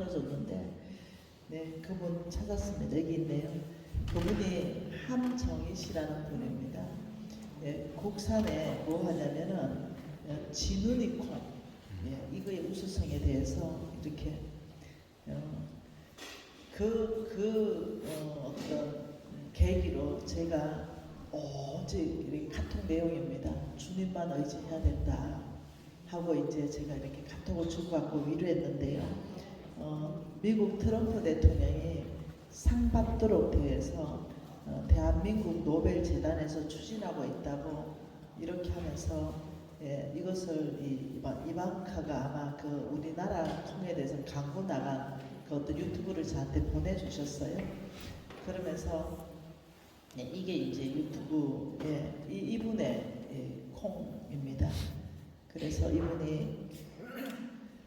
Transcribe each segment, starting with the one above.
풀어줬는데, 네, 그분 찾았습니다. 여기 있네요. 그분이 함정희 씨라는 분입니다. 예, 국산에 뭐 하냐면은 진우니 콩, 예, 이거의 우수성에 대해서 이렇게 어떤 계기로 제가 어제 이렇게 카톡 내용입니다. 주님만 의지해야 된다 하고 이제 제가 이렇게 카톡을 주고받고 위로했는데요. 미국 트럼프 대통령이 상 받도록 대해서 대한민국 노벨 재단에서 추진하고 있다고 이렇게 하면서 예, 이것을 이방카가 아마 그 우리나라 콩에 대해서 광고 나간 그 어떤 유튜브를 저한테 보내주셨어요. 그러면서 네, 이게 이제 유튜브에 이분의 콩입니다. 그래서 이분이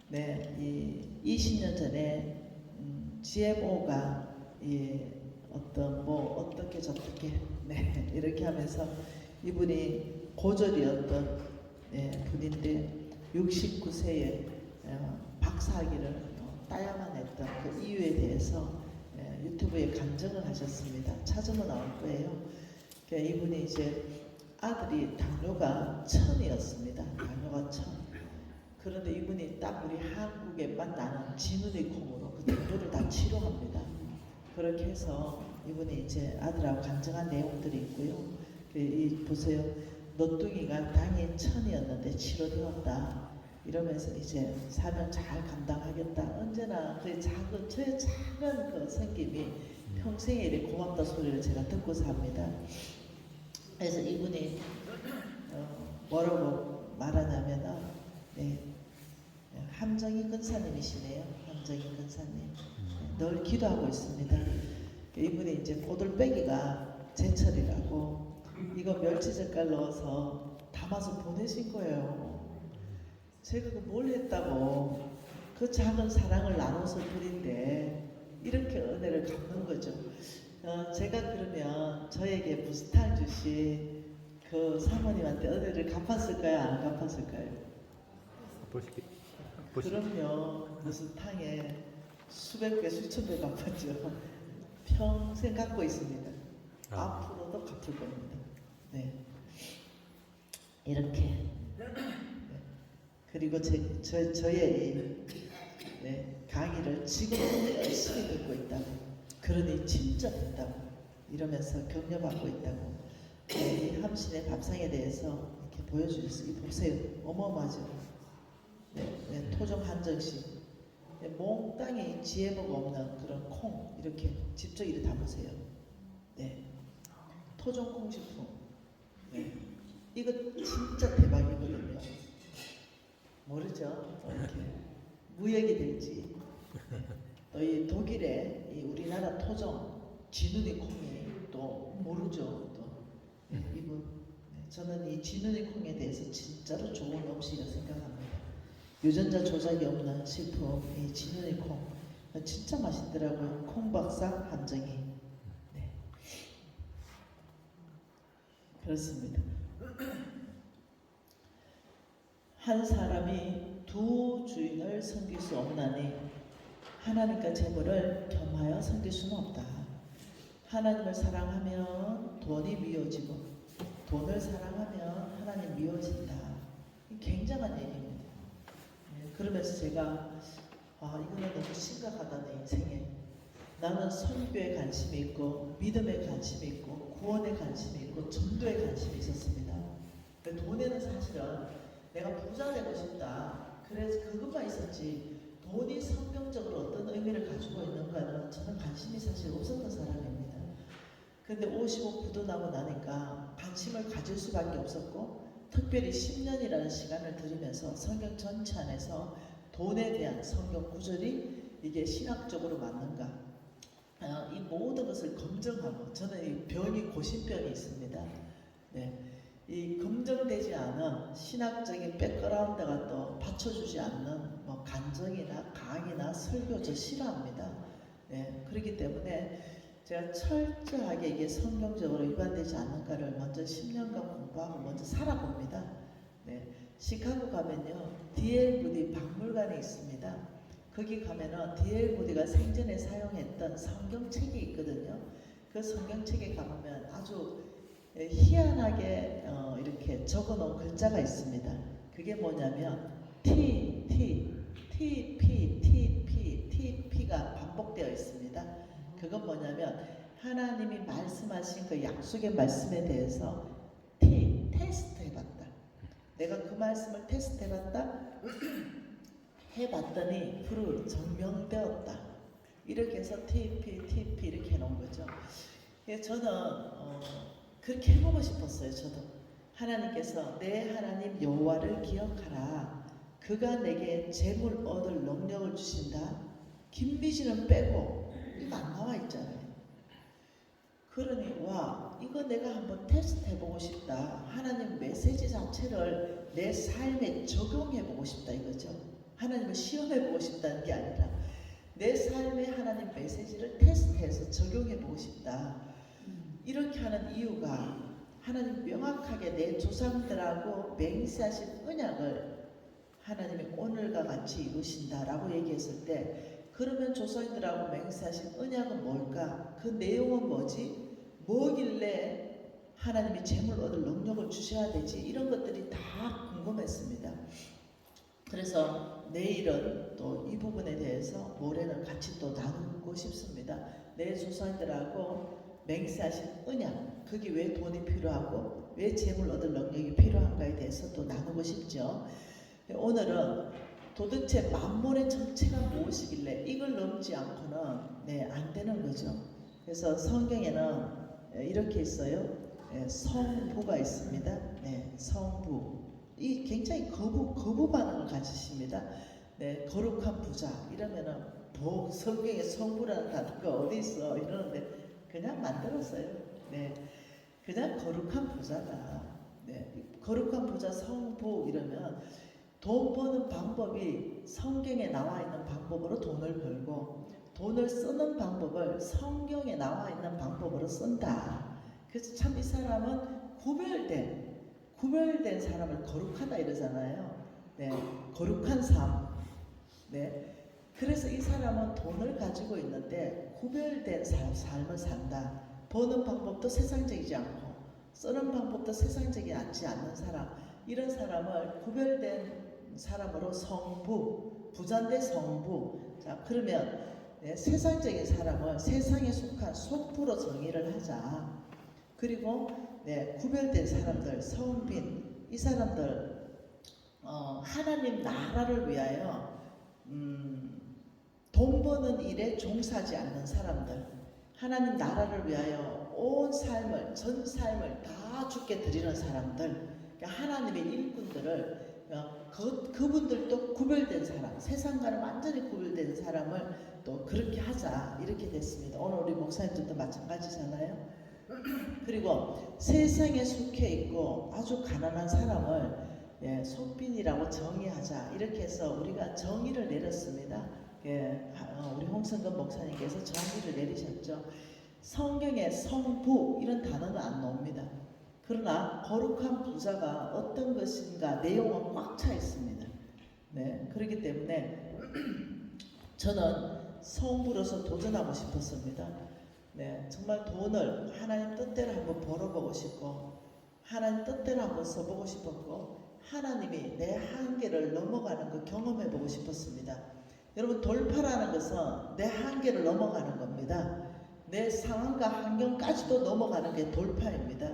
네, 20년 전에 GMO가 어떻게 저렇게 네, 이렇게 하면서 이분이 고졸이었던 분인데 69세에 박사학위를 따야만 했던 그 이유에 대해서 유튜브에 간증을 하셨습니다. 찾으면 나올 거예요. 그러니까 이분이 이제 아들이 당뇨가 1000이었습니다. 당뇨가 1000. 그런데 이분이 딱 우리 한국에만 나는 진우니 콩으로 그 당뇨를 다 치료합니다. 그렇게 해서 이분이 이제 아들하고 간증한 내용들이 있고요. 보세요. 너뚱이가 당이 1000이었는데 치료되었다. 이러면서 이제 사명 잘 감당하겠다. 언제나 저의 작은 그 생김이 평생에 이렇게 고맙다 소리를 제가 듣고 삽니다. 그래서 이분이 뭐라고 말하냐면 함정희 근사님이시네요. 함정희 근사님. 늘 기도하고 있습니다. 이분이 이제 고들빼기가 제철이라고 이거 멸치젓갈 넣어서 담아서 보내신 거예요. 제가 뭘 했다고 그 작은 사랑을 나눠서 드린데 이렇게 은혜를 갚는 거죠. 제가 그러면 저에게 무스탕 주신 그 사모님한테 은혜를 갚았을까요? 안 갚았을까요? 그럼요. 무스탕에 수백 배, 수천 배 갚았죠. 평생 갖고 있습니다. 앞으로도 갚을 겁니다. 네. 이렇게. 그리고 저의 강의를 지금도 열심히 듣고 있다고, 그러니 진짜 된다고 이러면서 격려받고 있다고 이 함신의 밥상에 대해서 이렇게 보여주셨어요. 보세요. 어마어마하죠. 토종 한정식. 몽땅이 지혜모가 없는 그런 콩 이렇게 직접 이렇게 담으세요. 네. 토종 콩식품. 네. 이거 진짜 대박이거든요. 모르죠? 이렇게 무역이 될지. 또 이 독일의 이 우리나라 토종 진우니 콩이 또 모르죠. 또 이분 저는 이 진우니 콩에 대해서 진짜로 좋은 음식이라고 생각합니다. 유전자 조작이 없는 식품 이 진우니 콩 진짜 맛있더라고요. 콩박사 함정희. 네. 그렇습니다. 한 사람이 두 주인을 섬길 수 없나니 하나님과 재물을 겸하여 섬길 수는 없다. 하나님을 사랑하면 돈이 미워지고 돈을 사랑하면 하나님 미워진다. 굉장한 얘기입니다. 그러면서 제가 이거는 너무 심각하다. 내 인생에 나는 선교에 관심이 있고 믿음에 관심이 있고 구원에 관심이 있고 전도에 관심이 있었습니다. 돈에는 사실은 내가 부자 되고 싶다. 그래서 그것만 있었지 돈이 성경적으로 어떤 의미를 가지고 있는가는 저는 관심이 사실 없었던 사람입니다. 근데 55 부도나고 나니까 관심을 가질 수밖에 없었고 특별히 10년이라는 시간을 들이면서 성경 전체 안에서 돈에 대한 성경 구절이 이게 신학적으로 맞는가 이 모든 것을 검증하고 저는 이 병이 고신병이 있습니다. 네. 이 검증되지 않은 신학적인 백그라운드가 또 받쳐주지 않는 뭐 간증이나 강의나 설교 저 싫어합니다. 네, 그렇기 때문에 제가 철저하게 이게 성경적으로 위반되지 않는가를 먼저 10년간 공부하고 먼저 살아봅니다. 네, 시카고 가면요 D.L. 무디 박물관이 있습니다. 거기 가면은 D.L. 모디가 생전에 사용했던 성경책이 있거든요. 그 성경책에 가보면 아주 희한하게 이렇게 적어놓은 글자가 있습니다. 그게 뭐냐면 T, T, TP, TP, TP가 반복되어 있습니다. 그건 뭐냐면 하나님이 말씀하신 그 약속의 말씀에 대해서 테스트 해봤다. 내가 그 말씀을 테스트 해봤다. 해봤더니 프루 증명되었다. 이렇게 해서 TP 이렇게 해놓은 거죠. 저는 그렇게 해보고 싶었어요. 저도 하나님께서 내 하나님 여호와를 기억하라. 그가 내게 재물 얻을 능력을 주신다. 김비지는 빼고 이거 안 나와 있잖아요. 그러니 와 이거 내가 한번 테스트 해보고 싶다. 하나님 메시지 자체를 내 삶에 적용해보고 싶다 이거죠. 하나님을 시험해보고 싶다는 게 아니라 내 삶에 하나님 메시지를 테스트해서 적용해보고 싶다. 이렇게 하는 이유가 하나님 명확하게 내 조상들하고 맹세하신 언약을 하나님이 오늘과 같이 이루신다라고 얘기했을 때 그러면 조상들하고 맹세하신 언약은 뭘까? 그 내용은 뭐지? 뭐길래 하나님이 재물 얻을 능력을 주셔야 되지? 이런 것들이 다 궁금했습니다. 그래서 내일은 또 이 부분에 대해서 모레는 같이 또 나누고 싶습니다. 내 조상들하고 맹세하신 언약, 그게 왜 돈이 필요하고 왜 재물 얻을 능력이 필요한가에 대해서 또 나누고 싶죠. 오늘은 도대체 만몬의 정체가 무엇이길래 이걸 넘지 않고는 안 되는 거죠. 그래서 성경에는 이렇게 있어요. 성부가 있습니다. 성부. 이 굉장히 거부 반응을 가지십니다. 거룩한 부자 이러면은 성경에 성부라는 단어가 어디 있어 이러는데 그냥 만들었어요. 그냥 거룩한 부자다. 거룩한 부자 성부 이러면 돈 버는 방법이 성경에 나와 있는 방법으로 돈을 벌고 돈을 쓰는 방법을 성경에 나와 있는 방법으로 쓴다. 그래서 참 이 사람은 구별된 사람을 거룩하다 이러잖아요. 거룩한 삶. 그래서 이 사람은 돈을 가지고 있는데 구별된 삶을 산다. 버는 방법도 세상적이지 않고 쓰는 방법도 세상적이지 않는 사람. 이런 사람을 구별된 사람으로 성부, 부자인데 성부. 자, 그러면 세상적인 사람을 세상에 속한 속부로 정의를 하자. 그리고 구별된 사람들, 성빈, 이 사람들 하나님 나라를 위하여 돈 버는 일에 종사하지 않는 사람들, 하나님 나라를 위하여 온 삶을, 전 삶을 다 주께 드리는 사람들, 그러니까 하나님의 일꾼들을 그분들도 구별된 사람, 세상과는 완전히 구별된 사람을 또 그렇게 하자 이렇게 됐습니다. 오늘 우리 목사님들도 마찬가지잖아요. 그리고 세상에 속해 있고 아주 가난한 사람을 속빈이라고 정의하자 이렇게 해서 우리가 정의를 내렸습니다. 우리 홍성근 목사님께서 정의를 내리셨죠. 성경에 성부 이런 단어는 안 나옵니다. 그러나 거룩한 부자가 어떤 것인가 내용은 꽉 차 있습니다. 그렇기 때문에 저는 성부로서 도전하고 싶었습니다. 정말 돈을 하나님 뜻대로 한번 벌어보고 싶고 하나님 뜻대로 한번 써보고 싶었고 하나님이 내 한계를 넘어가는 거 경험해보고 싶었습니다. 여러분 돌파라는 것은 내 한계를 넘어가는 겁니다. 내 상황과 환경까지도 넘어가는 게 돌파입니다.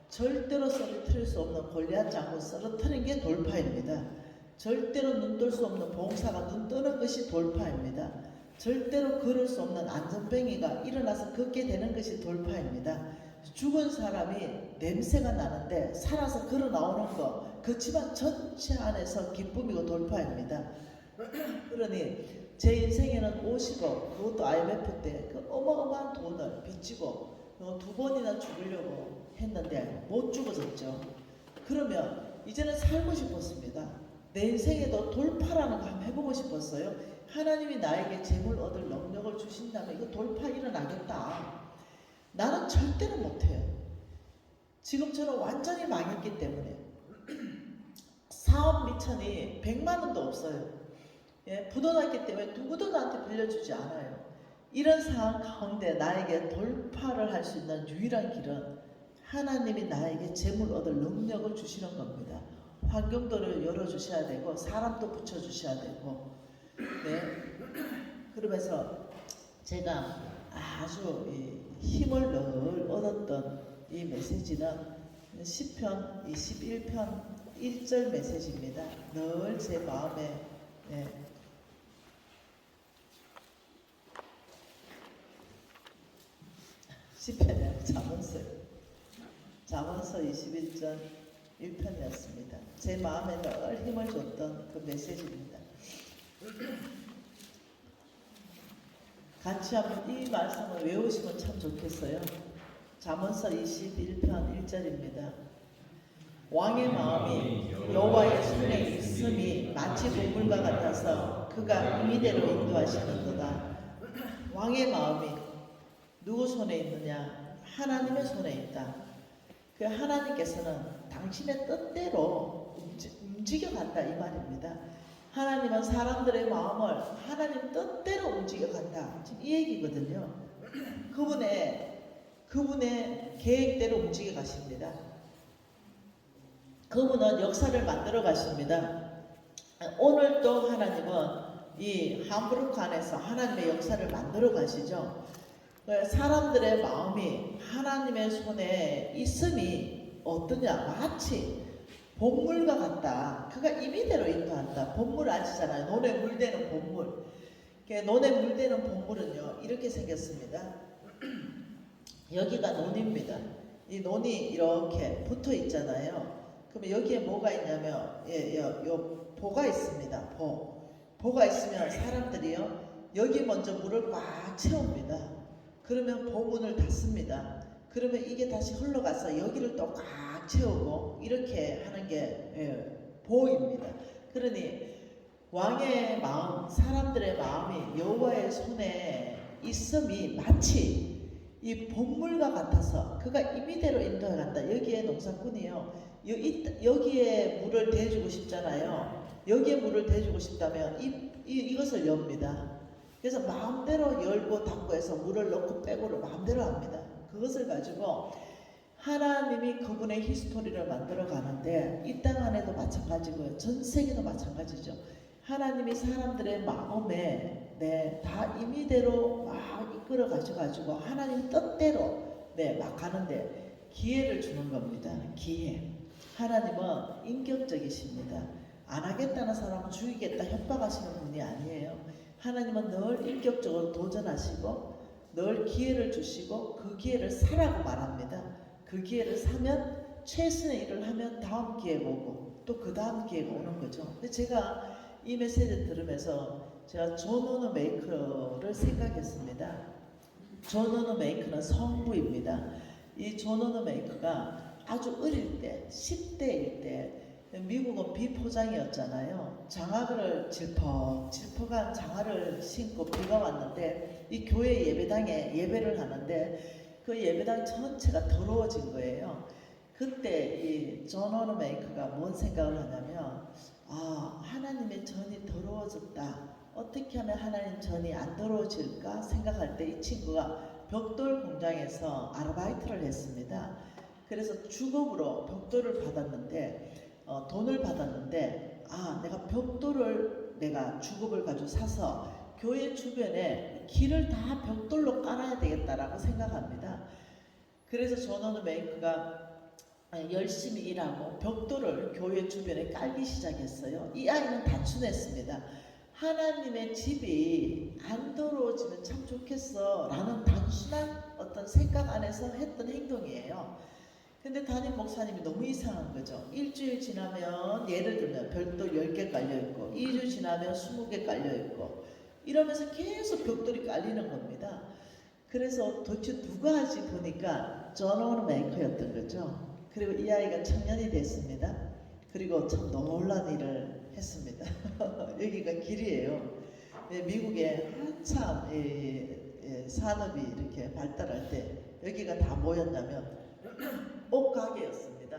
절대로 쓰러뜨릴 수 없는 골리앗 장군 쓰러뜨리는 게 돌파입니다. 절대로 눈뜰 수 없는 봉사가 눈 뜨는 것이 돌파입니다. 절대로 걸을 수 없는 안전뱅이가 일어나서 걷게 되는 것이 돌파입니다. 죽은 사람이 냄새가 나는데 살아서 걸어 나오는 거, 그 집안 전체 안에서 기쁨이고 돌파입니다. 그러니 제 인생에는 50억, 그것도 IMF 때 그 어마어마한 돈을 빚지고 2번이나 죽으려고 했는데 못 죽어졌죠. 그러면 이제는 살고 싶었습니다. 내 인생에도 돌파라는 거 한번 해보고 싶었어요. 하나님이 나에게 재물 얻을 능력을 주신다면 이거 돌파 일어나겠다. 나는 절대로 못해요. 지금처럼 완전히 망했기 때문에 사업 미천이 100만 원도 없어요. 예, 부도났기 때문에 누구도 나한테 빌려주지 않아요. 이런 상황 가운데 나에게 돌파를 할 수 있는 유일한 길은 하나님이 나에게 재물 얻을 능력을 주시는 겁니다. 환경도를 열어주셔야 되고 사람도 붙여주셔야 되고. 네. 그러면서 제가 아주 힘을 늘 얻었던 이 메시지는 시편 21편 1절 메시지입니다. 늘 제 마음에 시편이야, 잠언서 21절 1편이었습니다. 제 마음에 늘 힘을 줬던 그 메시지입니다. 같이 한번 이 말씀을 외우시면 참 좋겠어요. 잠언서 21편 1절입니다. 왕의 마음이 여호와의 손에 있음이 마치 동물과 같아서 그가 임의대로 인도하시는도다. 왕의 마음이 누구 손에 있느냐? 하나님의 손에 있다. 그 하나님께서는 당신의 뜻대로 움직여간다 이 말입니다. 하나님은 사람들의 마음을 하나님 뜻대로 움직여간다. 지금 이 얘기거든요. 그분의 계획대로 움직여 가십니다. 그분은 역사를 만들어 가십니다. 오늘도 하나님은 이 함부르크 안에서 하나님의 역사를 만들어 가시죠. 사람들의 마음이 하나님의 손에 있음이 어떠냐? 마치 본물과 같다. 그가 임의대로 인도한다. 본물 아시잖아요. 논에 물대는 본물. 논에 물대는 본물은요 이렇게 생겼습니다. 여기가 논입니다. 이 논이 이렇게 붙어 있잖아요. 그러면 여기에 뭐가 있냐면 요 보가 있습니다. 보가 있으면 사람들이요 여기 먼저 물을 꽉 채웁니다. 그러면 보문을 닫습니다. 그러면 이게 다시 흘러가서 여기를 또 꽉 채우고 이렇게 하는 게 보입니다. 그러니 왕의 마음, 사람들의 마음이 여호와의 손에 있음이 마치 이 본물과 같아서 그가 임의대로 인도해 간다. 여기에 농사꾼이요. 여기에 물을 대주고 싶잖아요. 여기에 물을 대주고 싶다면 이것을 엽니다. 그래서 마음대로 열고 닫고 해서 물을 넣고 빼고를 마음대로 합니다. 그것을 가지고 하나님이 그분의 히스토리를 만들어 가는데 이 땅 안에도 마찬가지고요. 전 세계도 마찬가지죠. 하나님이 사람들의 마음에 다 임의대로 막 이끌어 가셔가지고 하나님 뜻대로 막 가는데 기회를 주는 겁니다. 기회. 하나님은 인격적이십니다. 안 하겠다는 사람은 죽이겠다 협박하시는 분이 아니에요. 하나님은 늘 인격적으로 도전하시고 늘 기회를 주시고 그 기회를 사라고 말합니다. 그 기회를 사면 최선의 일을 하면 다음 기회 오고 또 그 다음 기회가 오는 거죠. 근데 제가 이 메시지를 들으면서 제가 존 워너메이커를 생각했습니다. 존 워너메이커는 성부입니다. 이 존 워너메이커가 아주 어릴 때 10대일 때 미국은 비포장이었잖아요. 장화를 질퍽한 장화를 신고 비가 왔는데 이 교회 예배당에 예배를 하는데 그 예배당 전체가 더러워진 거예요. 그때 이 존 워너메이커가 뭔 생각을 하냐면 하나님의 전이 더러워졌다. 어떻게 하면 하나님 전이 안 더러워질까 생각할 때 이 친구가 벽돌 공장에서 아르바이트를 했습니다. 그래서 주급으로 벽돌을 받았는데 돈을 받았는데 내가 벽돌을 내가 주급을 가지고 사서 교회 주변에 길을 다 벽돌로 깔아야 되겠다라고 생각합니다. 그래서 존 워너메이커가 열심히 일하고 벽돌을 교회 주변에 깔기 시작했어요. 이 아이는 단순했습니다. 하나님의 집이 안 더러워지면 참 좋겠어 라는 단순한 어떤 생각 안에서 했던 행동이에요. 근데 담임 목사님이 너무 이상한 거죠. 일주일 지나면 예를 들면 벽돌 10개 깔려있고 2주 지나면 20개 깔려있고 이러면서 계속 벽돌이 깔리는 겁니다. 그래서 도대체 누가 하지 보니까 존 워너메이커였던 거죠. 그리고 이 아이가 청년이 됐습니다. 그리고 참 놀란 일을 했습니다. 여기가 길이에요. 미국에 한참 산업이 이렇게 발달할 때 여기가 다 뭐였냐면 옷가게였습니다.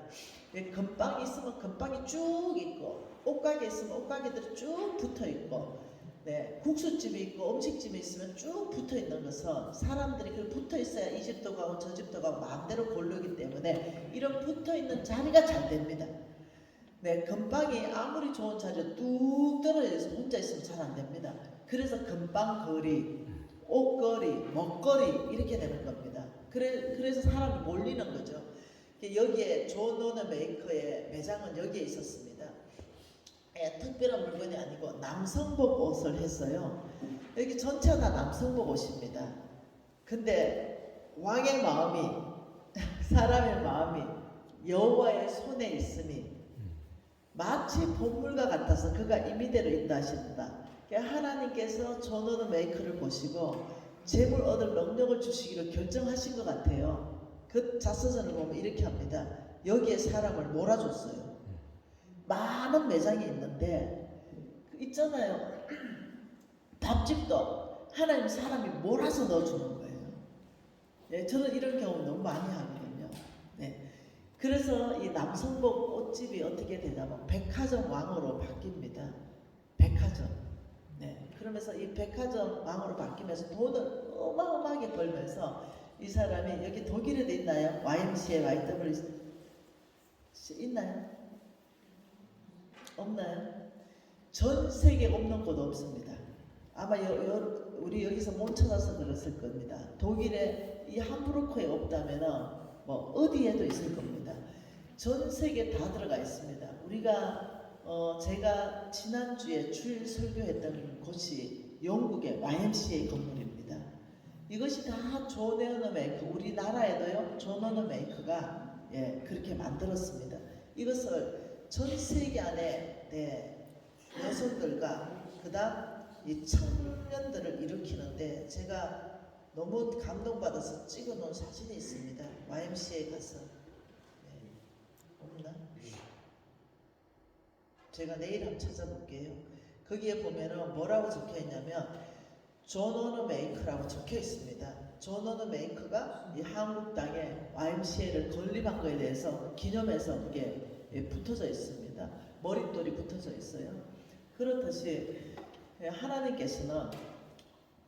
금방이 있으면 금방이 쭉 있고 옷가게 있으면 옷가게들이 쭉 붙어 있고 네, 국수집이 있고 음식집이 있으면 쭉 붙어 있는 것은 사람들이 그 붙어 있어야 이 집도 가고 저 집도 가고 마음대로 고르기 때문에 이런 붙어 있는 자리가 잘 됩니다. 네, 건빵이 아무리 좋은 자리에 뚝 떨어져서 혼자 있으면 잘 안 됩니다. 그래서 건빵거리, 옷거리, 먹거리 이렇게 되는 겁니다. 그래서 사람이 몰리는 거죠. 여기에 존 워너메이커의 매장은 여기에 있었습니다. 예, 특별한 물건이 아니고 남성복 옷을 했어요. 여기 전체가 다 남성복 옷입니다. 근데 왕의 마음이 사람의 마음이 여호와의 손에 있으니 마치 본물과 같아서 그가 임의대로 인도하신다. 하나님께서 존 워너메이커를 보시고 재물 얻을 능력을 주시기로 결정하신 것 같아요. 그 자서전을 보면 이렇게 합니다. 여기에 사람을 몰아줬어요. 많은 매장이 있는데 있잖아요. 밥집도 하나님 사람이 몰아서 넣어주는 거예요. 네, 저는 이런 경우 너무 많이 하거든요. 네. 그래서 이 남성복 옷집이 어떻게 되냐면 백화점 왕으로 바뀝니다. 백화점. 네. 그러면서 이 백화점 왕으로 바뀌면서 돈을 어마어마하게 벌면서 이 사람이 여기 독일에도 있나요? YMCA, YWC 있나요? 없나요? 전 세계 없는 곳 없습니다. 아마 우리 여기서 못 찾아서 그랬을 겁니다. 독일에 이 함부르크에 없다면은 뭐 어디에도 있을 겁니다. 전 세계 다 들어가 있습니다. 우리가 제가 지난주에 주일 설교했던 곳이 영국의 YMCA 건물입니다. 이것이 다 존 워너메이커, 우리나라에도요 존 워너메이커가 그렇게 만들었습니다. 이것을 전 세계 안에 여성들과 그다음 이 청년들을 일으키는데 제가 너무 감동받아서 찍어놓은 사진이 있습니다. YMCA 가서 없나? 제가 내일 한번 찾아볼게요. 거기에 보면은 뭐라고 적혀 있냐면 존 워너메이커라고 적혀 있습니다. 존 워너메이커가 이 한국 땅에 YMCA를 건립한 거에 대해서 기념해서 그게 붙어져 있습니다. 머릿돌이 붙어져 있어요. 그렇듯이 하나님께서는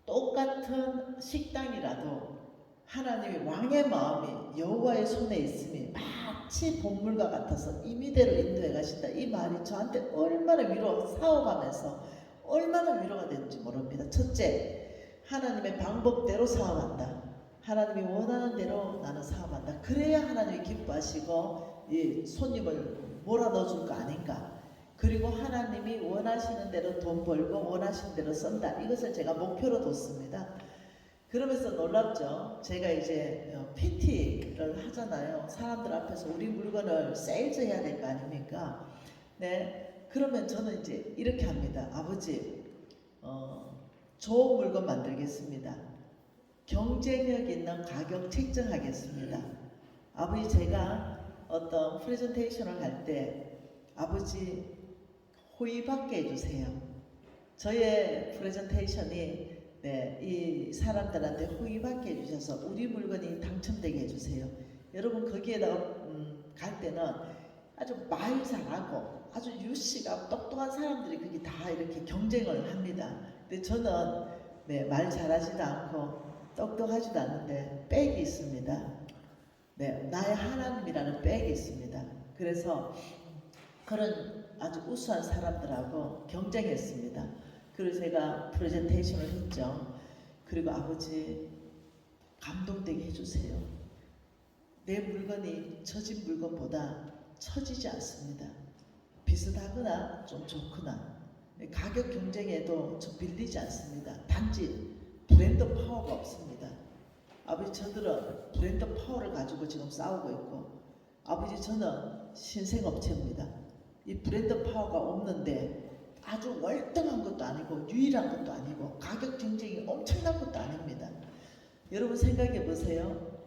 똑같은 식당이라도 하나님이 왕의 마음이 여호와의 손에 있음이 마치 본물과 같아서 임의대로 인도해 가신다. 이 말이 저한테 얼마나 사업하면서 얼마나 위로가 되는지 모릅니다. 첫째, 하나님의 방법대로 사업한다. 하나님이 원하는 대로 나는 사업한다. 그래야 하나님이 기뻐하시고 이 손님을 몰아넣어 줄 거 아닌가. 그리고 하나님이 원하시는 대로 돈 벌고 원하시는 대로 쓴다. 이것을 제가 목표로 뒀습니다. 그러면서 놀랍죠. 제가 이제 PT를 하잖아요. 사람들 앞에서 우리 물건을 세일즈 해야 될 거 아닙니까? 네. 그러면 저는 이제 이렇게 합니다. 아버지, 좋은 물건 만들겠습니다. 경쟁력 있는 가격 책정하겠습니다. 아버지, 제가 어떤 프레젠테이션을 할 때 아버지 호의받게 해주세요. 저의 프레젠테이션이 이 사람들한테 호의받게 해주셔서 우리 물건이 당첨되게 해주세요. 여러분 거기에다가 갈 때는 아주 말 잘하고 아주 유씨가 똑똑한 사람들이 거기 다 이렇게 경쟁을 합니다. 근데 저는 말 잘하지도 않고 똑똑하지도 않는데 백이 있습니다. 나의 하나님이라는 백이 있습니다. 그래서 그런 아주 우수한 사람들하고 경쟁했습니다. 그래서 제가 프레젠테이션을 했죠. 그리고 아버지 감동되게 해주세요. 내 물건이 저 집 물건보다 처지지 않습니다. 비슷하거나 좀 좋거나 가격 경쟁에도 저 빌리지 않습니다. 단지 브랜드 파워가 없습니다. 아버지, 저들은 브랜드 파워를 가지고 지금 싸우고 있고, 아버지, 저는 신생업체입니다. 이 브랜드 파워가 없는데 아주 월등한 것도 아니고 유일한 것도 아니고 가격 경쟁이 엄청난 것도 아닙니다. 여러분 생각해 보세요.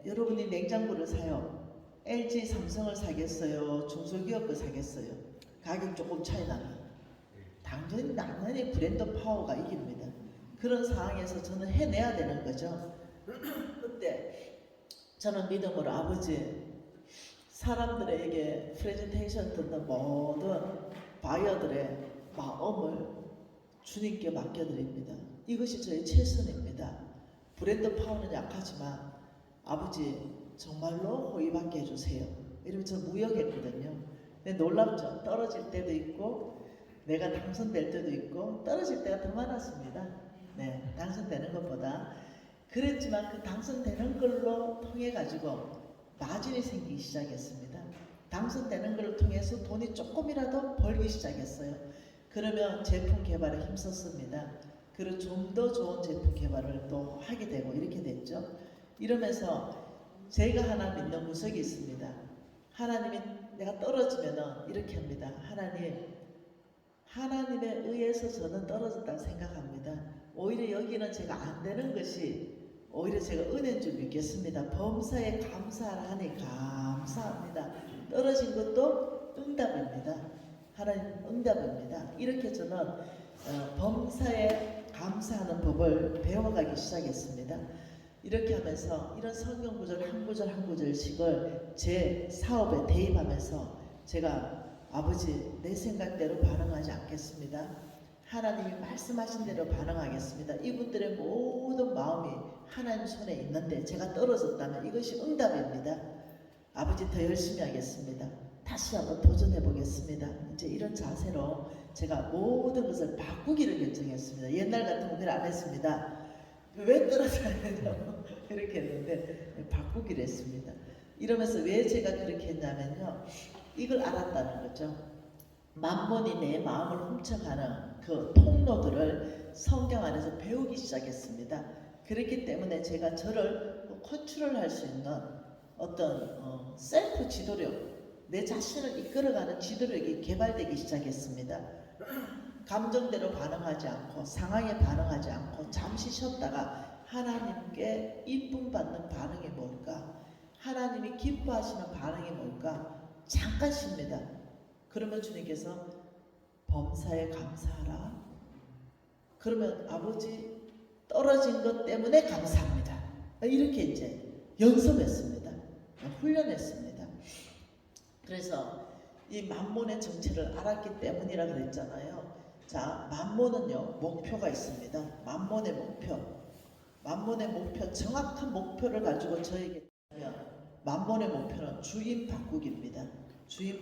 여러분이 냉장고를 사요. LG, 삼성을 사겠어요? 중소기업 거 사겠어요? 가격 조금 차이 나면 당연히 브랜드 파워가 이깁니다. 그런 상황에서 저는 해내야 되는 거죠. 그때 저는 믿음으로 아버지, 사람들에게 프레젠테이션 듣는 모든 바이어들의 마음을 주님께 맡겨드립니다. 이것이 저의 최선입니다. 브랜드 파워는 약하지만 아버지 정말로 호의받게 해주세요. 이러면 저 무역했거든요. 근데 놀랍죠. 떨어질 때도 있고 내가 당선될 때도 있고 떨어질 때가 더 많았습니다. 네, 당선되는 것보다. 그랬지만 그 당선되는 걸로 통해 가지고 마진이 생기기 시작했습니다. 당선되는 걸 통해서 돈이 조금이라도 벌기 시작했어요. 그러면 제품 개발에 힘썼습니다. 그리고 좀 더 좋은 제품 개발을 또 하게 되고 이렇게 됐죠. 이러면서 제가 하나 믿는 구석이 있습니다. 하나님이 내가 떨어지면은 이렇게 합니다. 하나님에 의해서 저는 떨어졌다고 생각합니다. 오히려 여기는 제가 안 되는 것이 오히려 제가 은혜인 줄 믿겠습니다. 범사에 감사하니 감사합니다. 떨어진 것도 응답입니다. 하나님 응답입니다. 이렇게 저는 범사에 감사하는 법을 배워가기 시작했습니다. 이렇게 하면서 이런 성경 구절 한 구절 한 구절씩을 제 사업에 대입하면서 제가 아버지 내 생각대로 반응하지 않겠습니다. 하나님이 말씀하신 대로 반응하겠습니다. 이분들의 모든 마음이 하나님 손에 있는데 제가 떨어졌다면 이것이 응답입니다. 아버지 더 열심히 하겠습니다. 다시 한번 도전해 보겠습니다. 이제 이런 자세로 제가 모든 것을 바꾸기를 결정했습니다. 옛날 같으면 그걸 안 했습니다. 왜 떨어져야 되냐고 이렇게 했는데 바꾸기로 했습니다. 이러면서 왜 제가 그렇게 했냐면요. 이걸 알았다는 거죠. 만몬이 내 마음을 훔쳐가는 그 통로들을 성경 안에서 배우기 시작했습니다. 그렇기 때문에 제가 저를 컨트롤할 수 있는 어떤 셀프 지도력, 내 자신을 이끌어가는 지도력이 개발되기 시작했습니다. 감정대로 반응하지 않고 상황에 반응하지 않고 잠시 쉬었다가 하나님께 이쁨 받는 반응이 뭘까? 하나님이 기뻐하시는 반응이 뭘까? 잠깐 쉽니다. 그러면 주님께서 범사에 감사하라. 그러면 아버지 떨어진 것 때문에 감사합니다. 이렇게 이제 연습했습니다. 훈련했습니다. 그래서 이 만몬의 정체를 알았기 때문이라 그랬잖아요. 자, 만몬은요 목표가 있습니다. 만몬의 목표, 정확한 목표를 가지고 저에게 하면 만몬의 목표는 주인 바꾸기입니다. 주인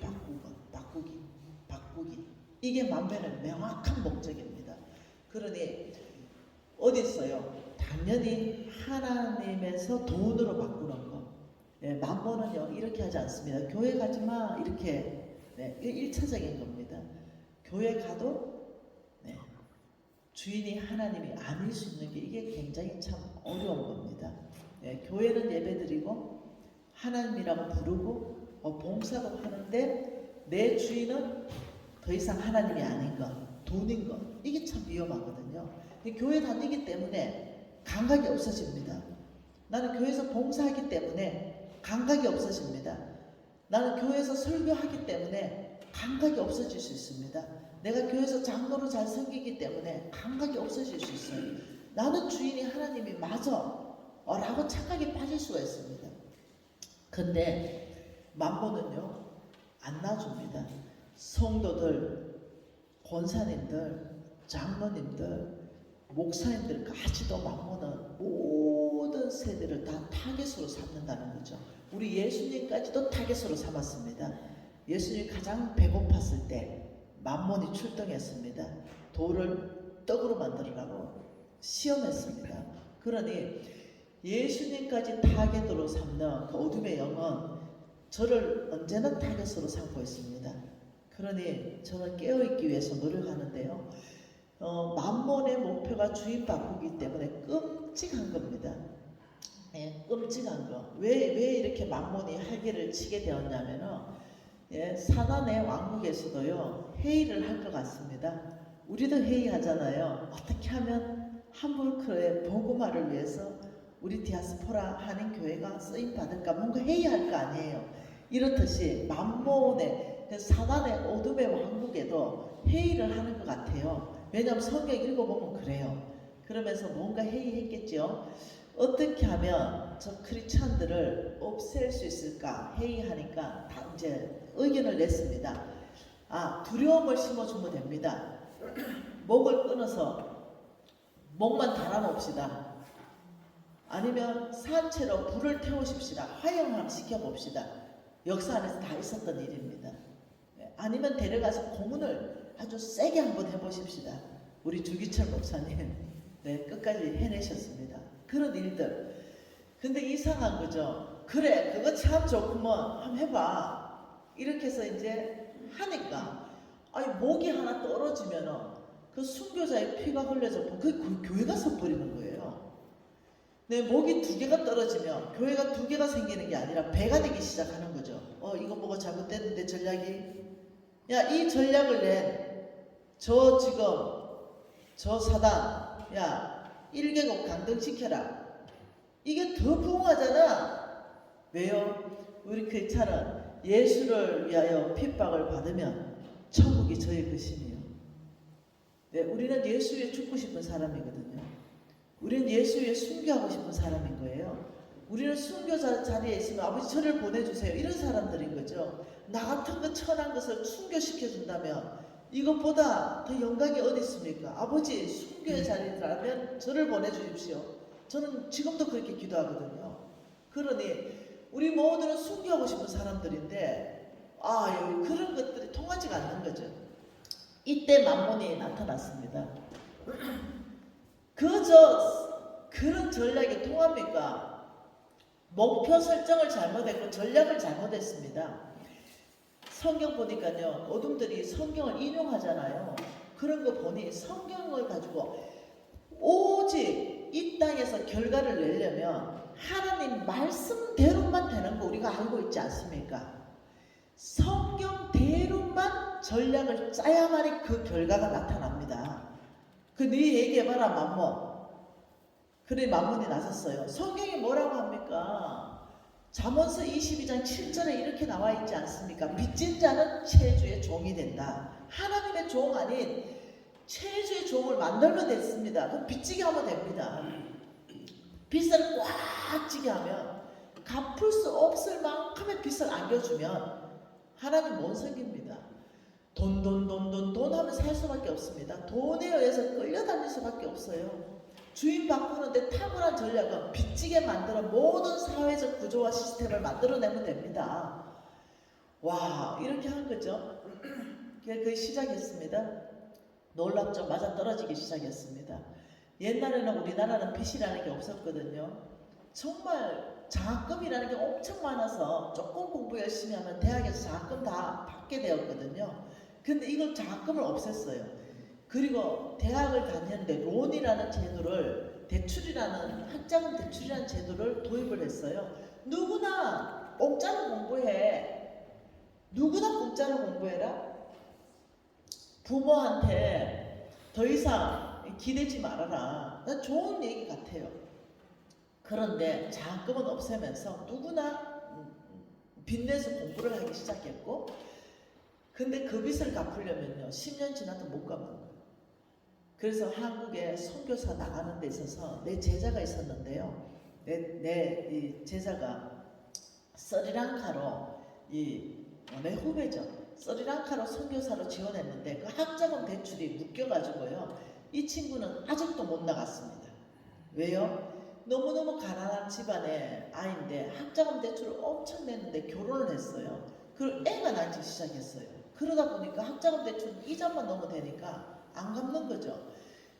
바꾸기. 이게 만몬의 명확한 목적입니다. 그러니 어디 있어요? 당연히 하나님에서 돈으로 바꾸는 거. 네, 만몬은요 이렇게 하지 않습니다. 교회 가지마 이렇게. 네, 이게 1차적인 겁니다. 교회 가도 주인이 하나님이 아닐 수 있는 게 이게 굉장히 참 어려운 겁니다. 교회는 예배드리고 하나님이라고 부르고 봉사도 하는데 내 주인은 더 이상 하나님이 아닌 것, 돈인 것, 이게 참 위험하거든요. 교회 다니기 때문에 감각이 없어집니다. 나는 교회에서 봉사하기 때문에 감각이 없어집니다. 나는 교회에서 설교하기 때문에 감각이 없어질 수 있습니다. 내가 교회에서 장로로 잘 섬기기 때문에 감각이 없어질 수 있어요. 나는 주인이 하나님이 맞아 라고 착각에 빠질 수가 있습니다. 근데 만몬은요 안 놔줍니다. 성도들, 권사님들, 장로님들, 목사님들까지도 만몬은 모든 세대를 다 타겟으로 삼는다는 거죠. 우리 예수님까지도 타겟으로 삼았습니다. 예수님이 가장 배고팠을 때 만몬이 출동했습니다. 돌을 떡으로 만들으라고 시험했습니다. 그러니 예수님까지 타겟으로 삼는 그 어둠의 영은 저를 언제나 타겟으로 삼고 있습니다. 그러니 저는 깨어있기 위해서 노력하는데요. 만몬의 목표가 주인 바꾸기 때문에 끔찍한 겁니다. 끔찍한 거. 왜 이렇게 만몬이 활개를 치게 되었냐면은 사단의 왕국에서도요 회의를 할 것 같습니다. 우리도 회의하잖아요. 어떻게 하면 함부르크의 복음화를 위해서 우리 디아스포라 한인교회가 쓰임받을까 뭔가 회의할 거 아니에요. 이렇듯이 만몬의 사단의 어둠의 왕국에도 회의를 하는 것 같아요. 왜냐하면 성경 읽어보면 그래요. 그러면서 뭔가 회의했겠죠. 어떻게 하면 저 크리스찬들을 없앨 수 있을까 회의하니까 다 이제 의견을 냈습니다. 두려움을 심어주면 됩니다. 목을 끊어서 목만 달아놓읍시다. 아니면 산채로 불을 태우십시다. 화형을 시켜봅시다. 역사 안에서 다 있었던 일입니다. 아니면 데려가서 고문을 아주 세게 한번 해보십시다. 우리 주기철 목사님 끝까지 해내셨습니다. 그런 일들. 근데 이상한 거죠. 그래 그거 참 좋구먼 한번 해봐. 이렇게 해서 이제 하니까 아니 목이 하나 떨어지면은 그 순교자의 피가 흘려져 그 교회가 서버리는 거예요. 내 목이 2개가 떨어지면 교회가 2개가 생기는 게 아니라 배가 되기 시작하는 거죠. 이거 뭐가 잘못됐는데 전략이 야 이 전략을 낸 저 지금 저 사단 야 1개국 강등시켜라. 이게 더 부흥하잖아. 왜요? 우리 크리스찬은 예수를 위하여 핍박을 받으면 천국이 저의 것이며 우리는 예수 위에 죽고 싶은 사람이거든요. 우리는 예수 위에 순교하고 싶은 사람인 거예요. 우리는 순교자 자리에 있으면 아버지 저를 보내주세요. 이런 사람들인 거죠. 나 같은 그 천한 것을 순교시켜준다면 이것보다 더 영광이 어디 있습니까? 아버지 순교의 자리라면 저를 보내주십시오. 저는 지금도 그렇게 기도하거든요. 그러니 우리 모두는 순교하고 싶은 사람들인데 여기 그런 것들이 통하지가 않는 거죠. 이때 만몬이 나타났습니다. 그런 전략이 통합니까? 목표 설정을 잘못했고 전략을 잘못했습니다. 성경 보니까요, 어둠들이 성경을 인용하잖아요. 그런 거 보니 성경을 가지고 오직 이 땅에서 결과를 내려면 하나님 말씀대로만 되는 거 우리가 알고 있지 않습니까? 성경대로만 전략을 짜야만이 그 결과가 나타납니다. 네 얘기해봐라 만몬. 그래 만몬이 나섰어요. 성경이 뭐라고 합니까? 잠언서 22장 7절에 이렇게 나와 있지 않습니까? 빚진 자는 체주의 종이 된다. 하나님의 종 아닌 체주의 종을 만들면 됐습니다. 그럼 빚지게 하면 됩니다. 빚을 꽉 지게 하면 갚을 수 없을 만큼의 빚을 안겨주면 하나님 못 섬깁니다. 돈 하면 살 수밖에 없습니다. 돈에 의해서 끌려다닐 수밖에 없어요. 주인 바꾸는데 탁월한 전략은 빚지게 만들어 모든 사회적 구조와 시스템을 만들어내면 됩니다. 와 이렇게 한 거죠. 그게 시작했습니다. 놀랍죠. 맞아떨어지기 시작했습니다. 옛날에는 우리나라는 빚이라는 게 없었거든요. 정말 장학금이라는 게 엄청 많아서 조금 공부 열심히 하면 대학에서 장학금 다 받게 되었거든요. 근데 이걸 장학금을 없앴어요. 그리고 대학을 다녔는데 론이라는 제도를 학자금 대출이라는 제도를 도입을 했어요. 누구나 공짜로 공부해. 누구나 공짜로 공부해라. 부모한테 더 이상 기대지 말아라. 난 좋은 얘기 같아요. 그런데 장학금은 없애면서 누구나 빚내서 공부를 하기 시작했고 근데 그 빚을 갚으려면요 10년 지나도 못 갚는 거예요. 그래서 한국에 선교사 나가는 데 있어서 내 제자가 있었는데요. 내 제자가 스리랑카로 내 후배죠. 스리랑카로 선교사로 지원했는데 그 학자금 대출이 묶여가지고요. 이 친구는 아직도 못 나갔습니다. 왜요? 너무너무 가난한 집안의 아이인데 학자금 대출을 엄청 냈는데 결혼을 했어요. 그리고 애가 낳기 시작했어요. 그러다 보니까 학자금 대출은 이자만 넣으면 되니까 안 갚는 거죠.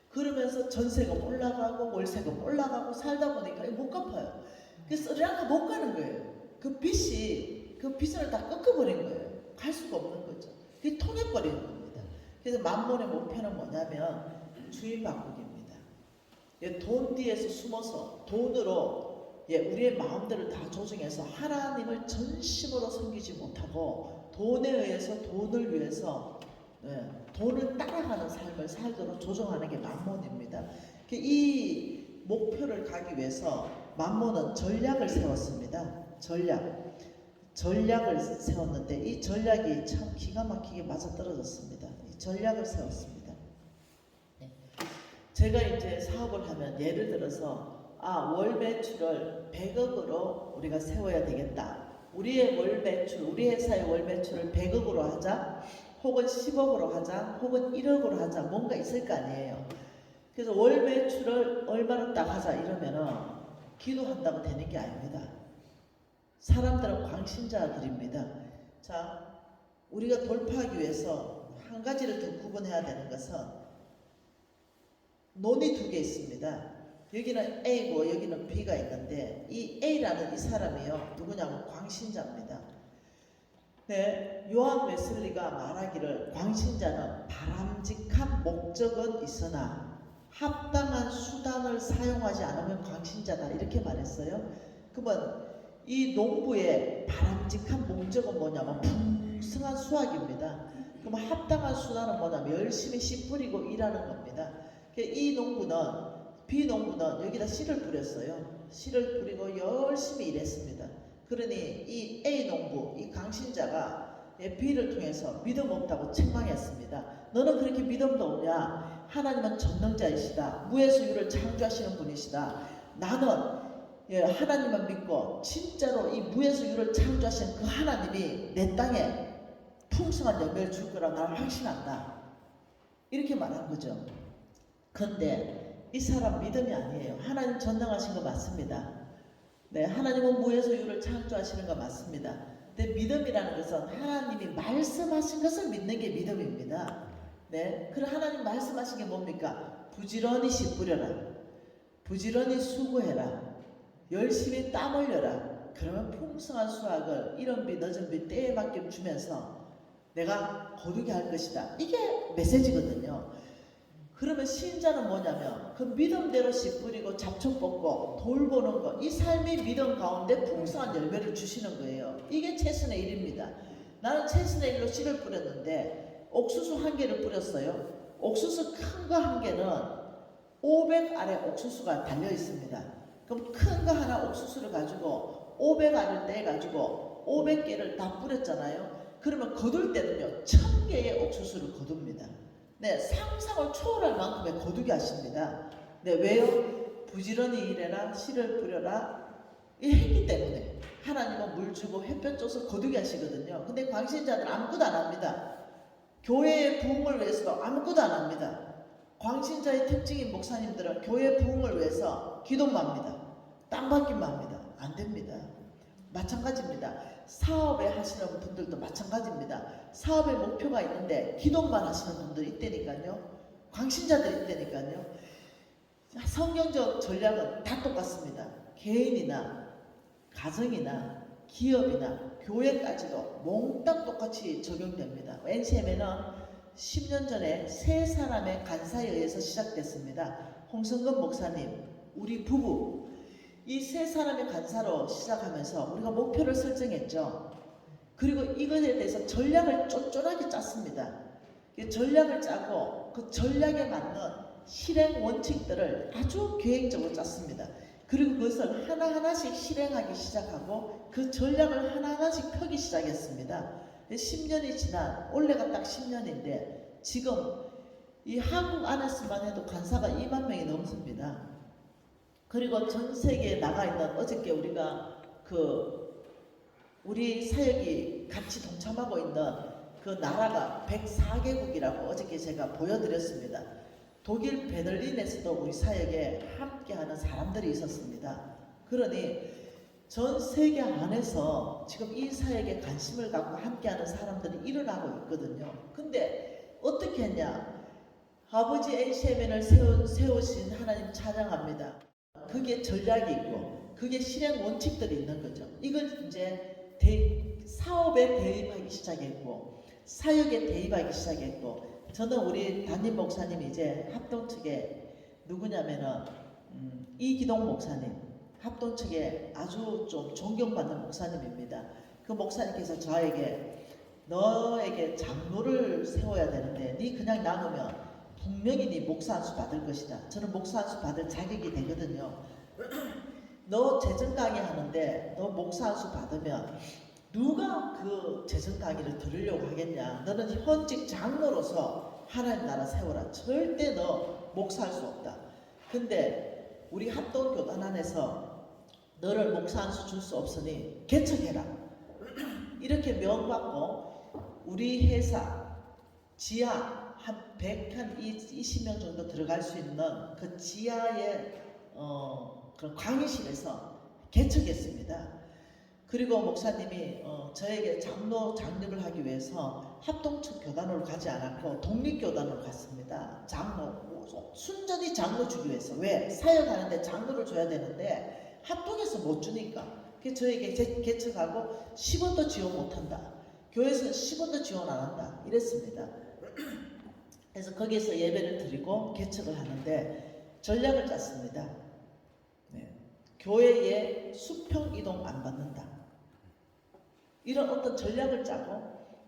그러면서 전세금 올라가고 월세금 올라가고 살다 보니까 못 갚아요. 그래서 스리랑카 못 가는 거예요. 그 빚을 다 꺾어버린 거예요. 갈 수가 없는 거죠. 그게 통해버리는 겁니다. 그래서 만몬의 목표는 뭐냐면 주인 바꾸기입니다. 돈 뒤에서 숨어서 돈으로 우리의 마음들을 다 조정해서 하나님을 전심으로 섬기지 못하고 돈에 의해서 돈을 위해서 돈을 따라가는 삶을 살도록 조정하는 게 만몬입니다. 이 목표를 가기 위해서 만몬은 전략을 세웠습니다. 전략을 세웠는데 이 전략이 참 기가 막히게 맞아떨어졌습니다. 이 전략을 세웠습니다. 제가 이제 사업을 하면 예를 들어서 월 매출을 100억으로 우리가 세워야 되겠다. 우리의 월 매출, 우리 회사의 월 매출을 100억으로 하자. 혹은 10억으로 하자, 혹은 1억으로 하자, 뭔가 있을 거 아니에요. 그래서 월 매출을 얼마로 딱 하자 이러면은 기도한다고 되는 게 아닙니다. 사람들은 광신자들입니다. 자, 우리가 돌파하기 위해서 한 가지를 더 구분해야 되는 것은 논이 두 개 있습니다. 여기는 A고 여기는 B가 있는데 이 A라는 이 사람이요 누구냐면 광신자입니다. 네, 요한 웨슬리가 말하기를 광신자는 바람직한 목적은 있으나 합당한 수단을 사용하지 않으면 광신자다 이렇게 말했어요. 그러면 이 농부의 바람직한 목적은 뭐냐면 풍성한 수확입니다. 그럼 합당한 수단은 뭐냐면 열심히 씨 뿌리고 일하는 겁니다. 이 농부는 비농부는 여기다 씨를 뿌렸어요. 씨를 뿌리고 열심히 일했습니다. 그러니 이 A 농부, 이 강신자가 B를 통해서 믿음 없다고 책망했습니다. 너는 그렇게 믿음도 없냐? 하나님은 전능자이시다. 무에서 유를 창조하시는 분이시다. 나는 하나님만 믿고 진짜로 이 무에서 유를 창조하신 그 하나님이 내 땅에 풍성한 열매를 줄 거라 나는 확신한다. 이렇게 말한 거죠. 근데 이 사람 믿음이 아니에요. 하나님 전능하신 거 맞습니다. 네, 하나님은 무에서 유를 창조하시는 거 맞습니다. 근데 믿음이라는 것은 하나님이 말씀하신 것을 믿는 게 믿음입니다. 네, 그럼 하나님 말씀하신 게 뭡니까? 부지런히 씨 뿌려라. 부지런히 수고해라. 열심히 땀 흘려라. 그러면 풍성한 수확을 이른 비 늦은 비 때에 맡김 주면서 내가 거두게 할 것이다. 이게 메시지거든요. 그러면 신자는 뭐냐면 그 믿음대로 씨 뿌리고 잡초 뽑고 돌보는 거, 이 삶이 믿음 가운데 풍성한 열매를 주시는 거예요. 이게 최선의 일입니다. 나는 최선의 일로 씨를 뿌렸는데 옥수수 한 개를 뿌렸어요. 옥수수 큰 거 한 개는 500 알의 옥수수가 달려 있습니다. 그럼 큰 거 하나 옥수수를 가지고 500 알을 떼가지고 500개를 다 뿌렸잖아요. 그러면 거둘 때는요 1000개의 옥수수를 거둡니다. 네, 상상을 초월할 만큼의 거두게 하십니다. 네, 왜요? 부지런히 일해라, 씨를 뿌려라 이 했기 때문에 하나님은 물 주고 햇볕 줘서 거두게 하시거든요. 근데 광신자들은 아무것도 안 합니다. 교회의 부흥을 위해서도 아무것도 안 합니다. 광신자의 특징인 목사님들은 교회 부흥을 위해서 기도만 합니다. 땅받기만 합니다. 안 됩니다. 마찬가지입니다. 사업에 하시는 분들도 마찬가지입니다. 사업의 목표가 있는데 기도만 하시는 분들이 있다니까요. 광신자들이 있다니까요. 성경적 전략은 다 똑같습니다. 개인이나 가정이나 기업이나 교회까지도 몽땅 똑같이 적용됩니다. NCM에는 10년 전에 세 사람의 간사에 의해서 시작됐습니다. 홍성근 목사님, 우리 부부 이 세 사람의 간사로 시작하면서 우리가 목표를 설정했죠. 그리고 이것에 대해서 전략을 쫀쫀하게 짰습니다. 전략을 짜고 그 전략에 맞는 실행 원칙들을 아주 계획적으로 짰습니다. 그리고 그것을 하나하나씩 실행하기 시작하고 그 전략을 하나하나씩 펴기 시작했습니다. 10년이 지난 올해가 딱 10년인데 지금 이 한국 안에서만 해도 간사가 2만 명이 넘습니다. 그리고 전 세계에 나가 있는 어저께 우리가 우리 사역이 같이 동참하고 있는 그 나라가 104개국이라고 어저께 제가 보여드렸습니다. 독일 베를린에서도 우리 사역에 함께하는 사람들이 있었습니다. 그러니 전 세계 안에서 지금 이 사역에 관심을 갖고 함께하는 사람들이 일어나고 있거든요. 근데 어떻게 했냐? 아버지 NCM을 세우신 하나님 찬양합니다. 그게 전략이 있고 그게 실행 원칙들이 있는 거죠. 이걸 이제 사업에 대입하기 시작했고 사역에 대입하기 시작했고 저는 우리 담임 목사님이 이제 합동 측에 누구냐면은 이기동 목사님 합동 측에 아주 좀 존경받는 목사님입니다. 그 목사님께서 저에게 너에게 장로를 세워야 되는데 네 그냥 나누면 분명히 네 목사 안수 받을 것이다. 저는 목사 안수 받을 자격이 되거든요. 너 재정 강의 하는데 너 목사 안수 받으면 누가 그 재정 강의를 들으려고 하겠냐. 너는 현직 장로로서 하나님 나라 세워라. 절대 너 목사할 수 없다. 근데 우리 합동 교단 안에서 너를 목사 안수 줄 수 없으니 개척해라. 이렇게 명받고 우리 회사 지하 한 100, 한 20명 정도 들어갈 수 있는 그 지하의 그런 강의실에서 개척했습니다. 그리고 목사님이 저에게 장로를 하기 위해서 합동측 교단으로 가지 않았고 독립교단으로 갔습니다. 순전히 장로 주기 위해서. 왜? 사역하는데 장로를 줘야 되는데 합동해서 못 주니까. 그래서 저에게 개척하고 10원도 지원 못한다. 교회에서는 10원도 지원 안 한다. 이랬습니다. 그래서 거기에서 예배를 드리고 개척을 하는데 전략을 짰습니다. 네. 교회에 수평 이동 안 받는다. 이런 어떤 전략을 짜고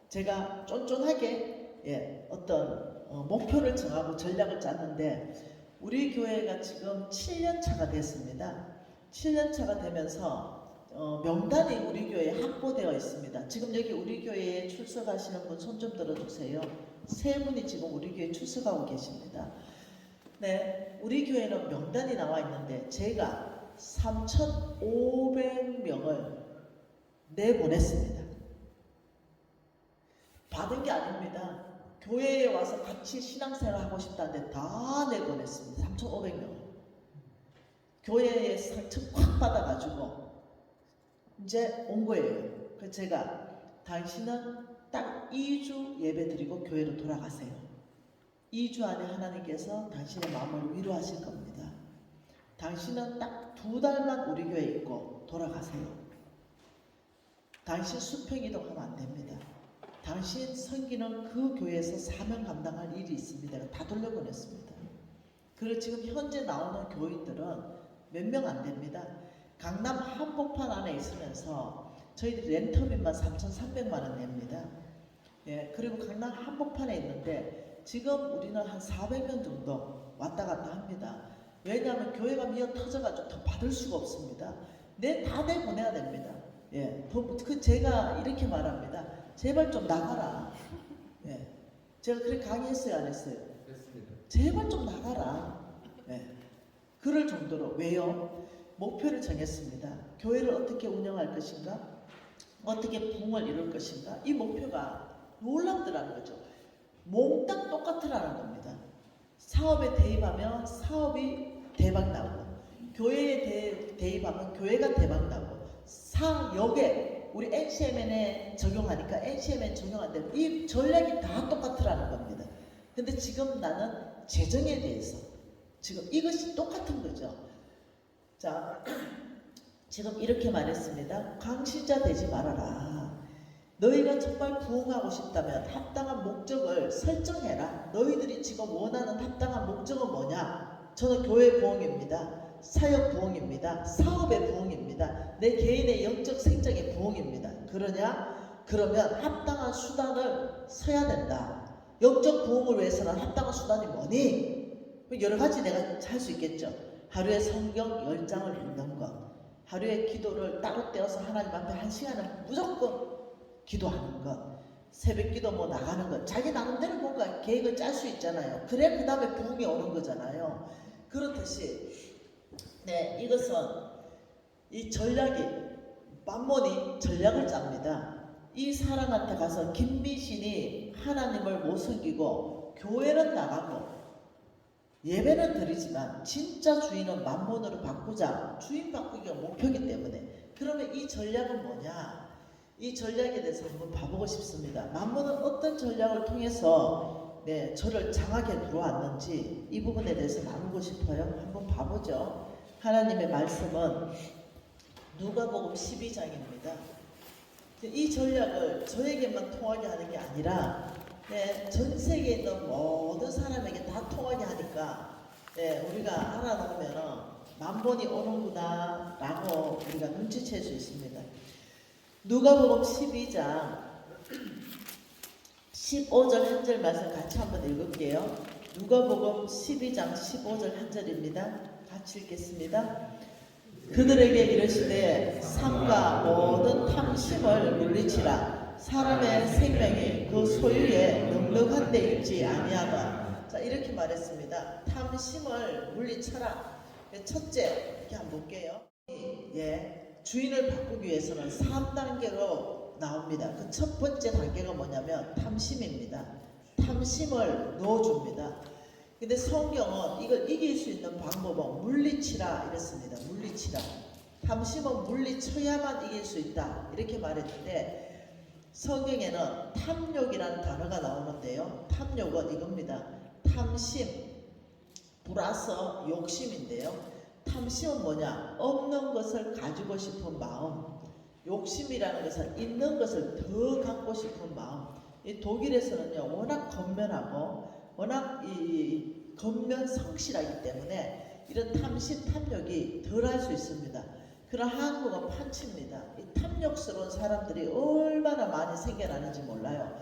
제가 쫀쫀하게 어떤 목표를 정하고 전략을 짰는데 우리 교회가 지금 7년 차가 됐습니다. 7년 차가 되면서 명단이 우리 교회에 확보되어 있습니다. 지금 여기 우리 교회에 출석하시는 분 손 좀 들어주세요. 3분이 지금 우리 교회에 출석하고 계십니다. 네, 우리 교회는 명단이 나와 있는데 제가 3,500명을 내보냈습니다. 받은 게 아닙니다. 교회에 와서 같이 신앙생활 하고 싶다는데 다 내보냈습니다. 3,500명. 교회에 상처 확 받아가지고 이제 온 거예요. 그래서 제가 당신은 딱 2주 예배 드리고 교회로 돌아가세요. 2주 안에 하나님께서 당신의 마음을 위로하실 겁니다. 당신은 딱 2달만 우리 교회에 있고 돌아가세요. 당신 수평이동하면 안 됩니다. 당신 섬기는 그 교회에서 사명 감당할 일이 있습니다. 다 돌려보냈습니다. 그리고 지금 현재 나오는 교인들은 몇 명 안 됩니다. 강남 한복판 안에 있으면서 저희들이 렌터비만 3,300만 원 냅니다. 예, 그리고 강남 한복판에 있는데 지금 우리는 한 400명 정도 왔다 갔다 합니다. 왜냐하면 교회가 미어 터져가지고 더 받을 수가 없습니다. 다 내보내야 됩니다. 예, 제가 이렇게 말합니다. 제발 좀 나가라. 예, 제가 그렇게 강의했어요, 안 했어요? 했습니다. 제발 좀 나가라. 예, 그럴 정도로. 왜요? 목표를 정했습니다. 교회를 어떻게 운영할 것인가? 어떻게 부흥을 이룰 것인가? 이 목표가 놀랍더라는 거죠. 몽땅 똑같으라는 겁니다. 사업에 대입하면 사업이 대박 나고, 교회에 대입하면 교회가 대박 나고, 사역에 우리 NCMN에 적용하니까 NCMN 적용한 대로 이 전략이 다 똑같으라는 겁니다. 근데 지금 나는 재정에 대해서 지금 이것이 똑같은 거죠. 자, 지금 이렇게 말했습니다. 광신자 되지 말아라. 너희가 정말 부흥하고 싶다면 합당한 목적을 설정해라. 너희들이 지금 원하는 합당한 목적은 뭐냐? 저는 교회 부흥입니다. 사역 부흥입니다. 사업의 부흥입니다. 내 개인의 영적 생적의 부흥입니다. 그러냐? 그러면 합당한 수단을 써야 된다. 영적 부흥을 위해서는 합당한 수단이 뭐니? 여러 가지 내가 할 수 있겠죠. 하루에 성경 10장을 읽는 것, 하루에 기도를 따로 떼어서 하나님 앞에 1시간은 무조건 기도하는 것, 새벽 기도 나가는 것, 자기 나름대로 뭔가 계획을 짤 수 있잖아요. 그래 그 다음에 부흥이 오는 거잖아요. 그렇듯이 네, 이것은 이 전략이 만몬이 전략을 짭니다. 이 사람한테 가서 김미신이 하나님을 못 섬기고 교회는 나가고 예배는 드리지만 진짜 주인은 만몬으로 바꾸자. 주인 바꾸기가 목표이기 때문에. 그러면 이 전략은 뭐냐? 이 전략에 대해서 한번 봐보고 싶습니다. 만몬은 어떤 전략을 통해서 저를 장하게 들어왔는지 이 부분에 대해서 나누고 싶어요. 한번 봐보죠. 하나님의 말씀은 누가복음 12장입니다. 이 전략을 저에게만 통하게 하는 게 아니라 전 세계에 있는 모든 사람에게 다 통하게 하니까 우리가 알아놓으면 만번이 오는구나 라고 우리가 눈치챌 수 있습니다. 누가복음 12장 15절 한 절 말씀 같이 한번 읽을게요. 누가복음 12장 15절 한 절입니다. 같이 읽겠습니다. 그들에게 이르시되 삼가 모든 탐심을 물리치라. 사람의 생명이 그 소유에 넉넉한 데 있지 아니하다. 자, 이렇게 말했습니다. 탐심을 물리쳐라. 첫째, 이렇게 한번 볼게요. 주인을 바꾸기 위해서는 3단계로 나옵니다. 그 첫 번째 단계가 뭐냐면 탐심입니다. 탐심을 넣어줍니다. 근데 성경은 이걸 이길 수 있는 방법은 물리치라 이랬습니다. 물리치라. 탐심은 물리쳐야만 이길 수 있다 이렇게 말했는데, 성경에는 탐욕이라는 단어가 나오는데요. 탐욕은 이겁니다. 탐심 플러스 욕심인데요. 탐심은 뭐냐? 없는 것을 가지고 싶은 마음. 욕심이라는 것은 있는 것을 더 갖고 싶은 마음. 이 독일에서는요, 워낙 건면하고 워낙 이 건면 성실하기 때문에 이런 탐심, 탐욕이 덜할 수 있습니다. 그러나 한국은 판치입니다. 이 탐욕스러운 사람들이 얼마나 많이 생겨나는지 몰라요.